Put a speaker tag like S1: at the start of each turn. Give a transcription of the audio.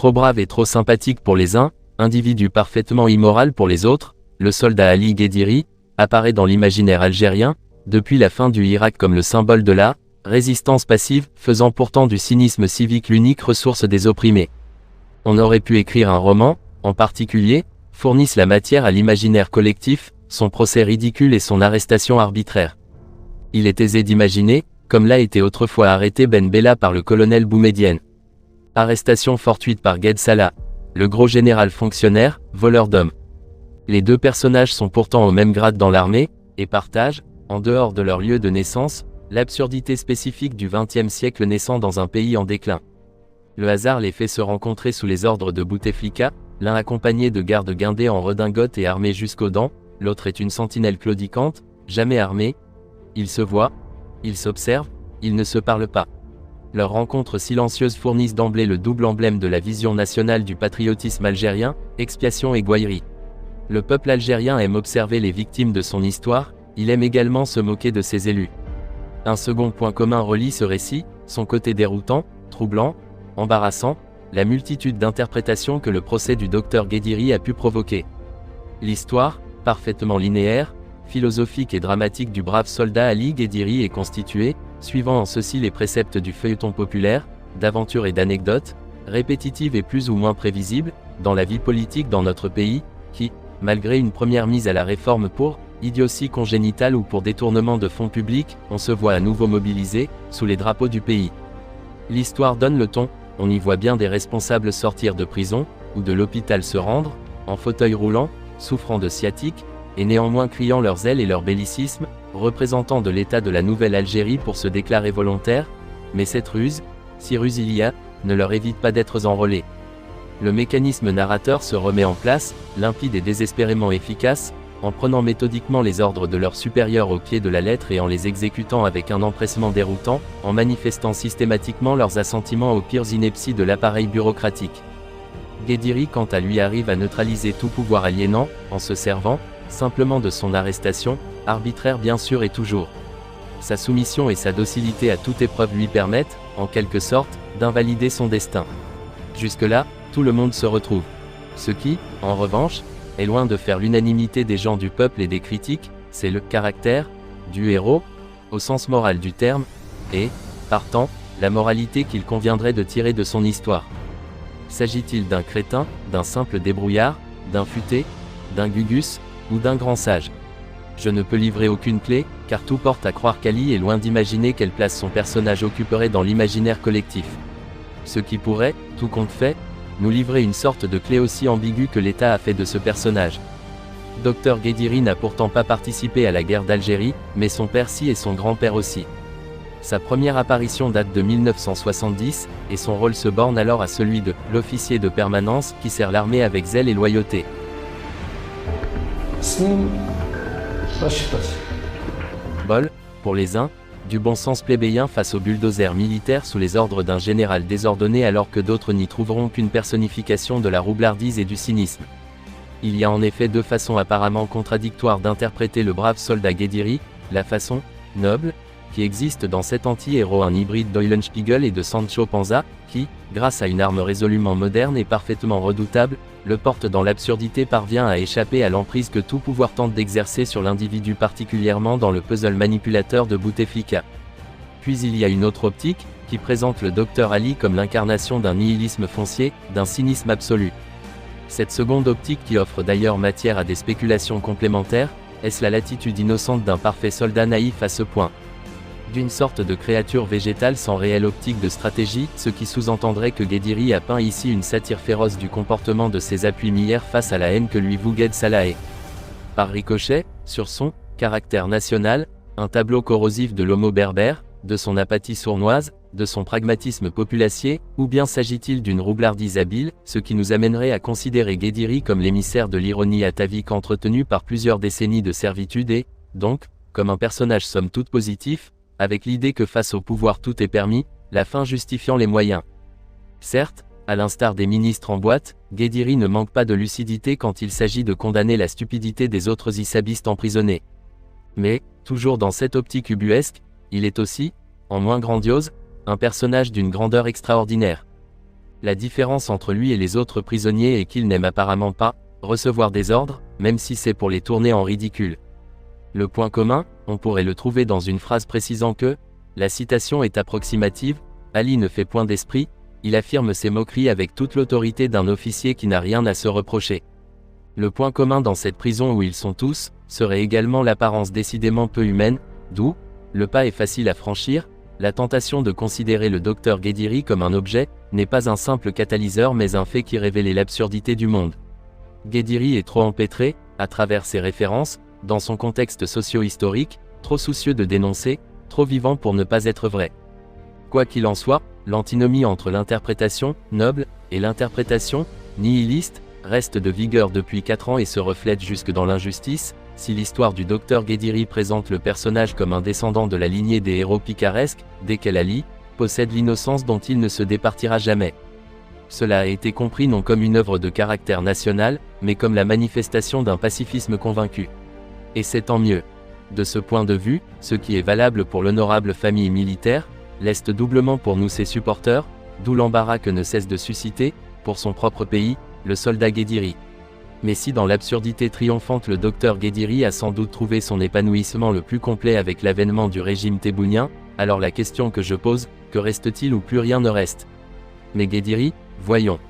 S1: Trop brave et trop sympathique pour les uns, individu parfaitement immoral pour les autres, le soldat Ali Guediri apparaît dans l'imaginaire algérien, depuis la fin du Irak comme le symbole de la résistance passive, faisant pourtant du cynisme civique l'unique ressource des opprimés. On aurait pu écrire un roman, en particulier, fournissent la matière à l'imaginaire collectif, son procès ridicule et son arrestation arbitraire. Il est aisé d'imaginer, comme l'a été autrefois arrêté Ben Bella par le colonel Boumedienne. Arrestation fortuite par Gued Salah, le gros général fonctionnaire, voleur d'hommes. Les deux personnages sont pourtant au même grade dans l'armée, et partagent, en dehors de leur lieu de naissance, l'absurdité spécifique du XXe siècle naissant dans un pays en déclin. Le hasard les fait se rencontrer sous les ordres de Bouteflika, l'un accompagné de gardes guindés en redingote et armés jusqu'aux dents, l'autre est une sentinelle claudicante, jamais armée. Ils se voient, ils s'observent, ils ne se parlent pas. Leurs rencontres silencieuses fournissent d'emblée le double emblème de la vision nationale du patriotisme algérien, expiation et gouaillerie. Le peuple algérien aime observer les victimes de son histoire, il aime également se moquer de ses élus. Un second point commun relie ce récit, son côté déroutant, troublant, embarrassant, la multitude d'interprétations que le procès du docteur Guediri a pu provoquer. L'histoire, parfaitement linéaire, philosophique et dramatique du brave soldat Ali Guediri est constituée, suivant en ceci les préceptes du feuilleton populaire, d'aventures et d'anecdotes, répétitives et plus ou moins prévisibles, dans la vie politique dans notre pays, qui, malgré une première mise à la réforme pour idiotie congénitale ou pour détournement de fonds publics, on se voit à nouveau mobilisé, sous les drapeaux du pays. L'histoire donne le ton, on y voit bien des responsables sortir de prison, ou de l'hôpital se rendre, en fauteuil roulant, souffrant de sciatique, et néanmoins criant leur zèle et leur bellicisme, représentants de l'État de la Nouvelle-Algérie pour se déclarer volontaires, mais cette ruse, si ruse il y a, ne leur évite pas d'être enrôlés. Le mécanisme narrateur se remet en place, limpide et désespérément efficace, en prenant méthodiquement les ordres de leurs supérieurs au pied de la lettre et en les exécutant avec un empressement déroutant, en manifestant systématiquement leurs assentiments aux pires inepties de l'appareil bureaucratique. Guediri quant à lui arrive à neutraliser tout pouvoir aliénant, en se servant, simplement de son arrestation, arbitraire bien sûr et toujours. Sa soumission et sa docilité à toute épreuve lui permettent, en quelque sorte, d'invalider son destin. Jusque-là, tout le monde se retrouve. Ce qui, en revanche, est loin de faire l'unanimité des gens du peuple et des critiques, c'est le caractère du héros, au sens moral du terme, et, partant, la moralité qu'il conviendrait de tirer de son histoire. S'agit-il d'un crétin, d'un simple débrouillard, d'un futé, d'un gugus, ou d'un grand sage? Je ne peux livrer aucune clé, car tout porte à croire qu'Ali est loin d'imaginer quelle place son personnage occuperait dans l'imaginaire collectif. Ce qui pourrait, tout compte fait, nous livrer une sorte de clé aussi ambiguë que l'État a fait de ce personnage. Dr Guediri n'a pourtant pas participé à la guerre d'Algérie, mais son père si et son grand-père aussi. Sa première apparition date de 1970, et son rôle se borne alors à celui de l'officier de permanence qui sert l'armée avec zèle et loyauté. Bol, pour les uns, du bon sens plébéien face au bulldozer militaire sous les ordres d'un général désordonné alors que d'autres n'y trouveront qu'une personnification de la roublardise et du cynisme. Il y a en effet deux façons apparemment contradictoires d'interpréter le brave soldat Guediri, la façon noble, qui existe dans cet anti-héros un hybride d'Eulenspiegel et de Sancho Panza, qui, grâce à une arme résolument moderne et parfaitement redoutable, le porte dans l'absurdité parvient à échapper à l'emprise que tout pouvoir tente d'exercer sur l'individu particulièrement dans le puzzle manipulateur de Bouteflika. Puis il y a une autre optique, qui présente le docteur Ali comme l'incarnation d'un nihilisme foncier, d'un cynisme absolu. Cette seconde optique qui offre d'ailleurs matière à des spéculations complémentaires, est-ce la latitude innocente d'un parfait soldat naïf à ce point? D'une sorte de créature végétale sans réelle optique de stratégie, ce qui sous-entendrait que Guediri a peint ici une satire féroce du comportement de ses appuis-mières face à la haine que lui voue Gued Salah. Par ricochet, sur son caractère national, un tableau corrosif de l'homo berbère, de son apathie sournoise, de son pragmatisme populacier, ou bien s'agit-il d'une roublardise habile, ce qui nous amènerait à considérer Guediri comme l'émissaire de l'ironie atavique entretenu par plusieurs décennies de servitude et, donc, comme un personnage somme toute positif, avec l'idée que face au pouvoir tout est permis, la fin justifiant les moyens. Certes, à l'instar des ministres en boîte, Guediri ne manque pas de lucidité quand il s'agit de condamner la stupidité des autres issabistes emprisonnés. Mais, toujours dans cette optique ubuesque, il est aussi, en moins grandiose, un personnage d'une grandeur extraordinaire. La différence entre lui et les autres prisonniers est qu'il n'aime apparemment pas recevoir des ordres, même si c'est pour les tourner en ridicule. Le point commun, on pourrait le trouver dans une phrase précisant que la citation est approximative, Ali ne fait point d'esprit, il affirme ses moqueries avec toute l'autorité d'un officier qui n'a rien à se reprocher. Le point commun dans cette prison où ils sont tous, serait également l'apparence décidément peu humaine, d'où le pas est facile à franchir, la tentation de considérer le docteur Guédiri comme un objet, n'est pas un simple catalyseur mais un fait qui révélait l'absurdité du monde. Guédiri est trop empêtré, à travers ses références, dans son contexte socio-historique, trop soucieux de dénoncer, trop vivant pour ne pas être vrai. Quoi qu'il en soit, l'antinomie entre l'interprétation, noble, et l'interprétation, nihiliste, reste de vigueur depuis 4 ans et se reflète jusque dans l'injustice. Si l'histoire du docteur Guédiri présente le personnage comme un descendant de la lignée des héros picaresques, dès qu'elle Ali possède l'innocence dont il ne se départira jamais. Cela a été compris non comme une œuvre de caractère national, mais comme la manifestation d'un pacifisme convaincu. Et c'est tant mieux. De ce point de vue, ce qui est valable pour l'honorable famille militaire, l'est doublement pour nous ses supporters, d'où l'embarras que ne cesse de susciter, pour son propre pays, le soldat Guédiri. Mais si dans l'absurdité triomphante le docteur Guédiri a sans doute trouvé son épanouissement le plus complet avec l'avènement du régime thébounien, alors la question que je pose, que reste-t-il ou plus rien ne reste? Mais Guédiri, voyons.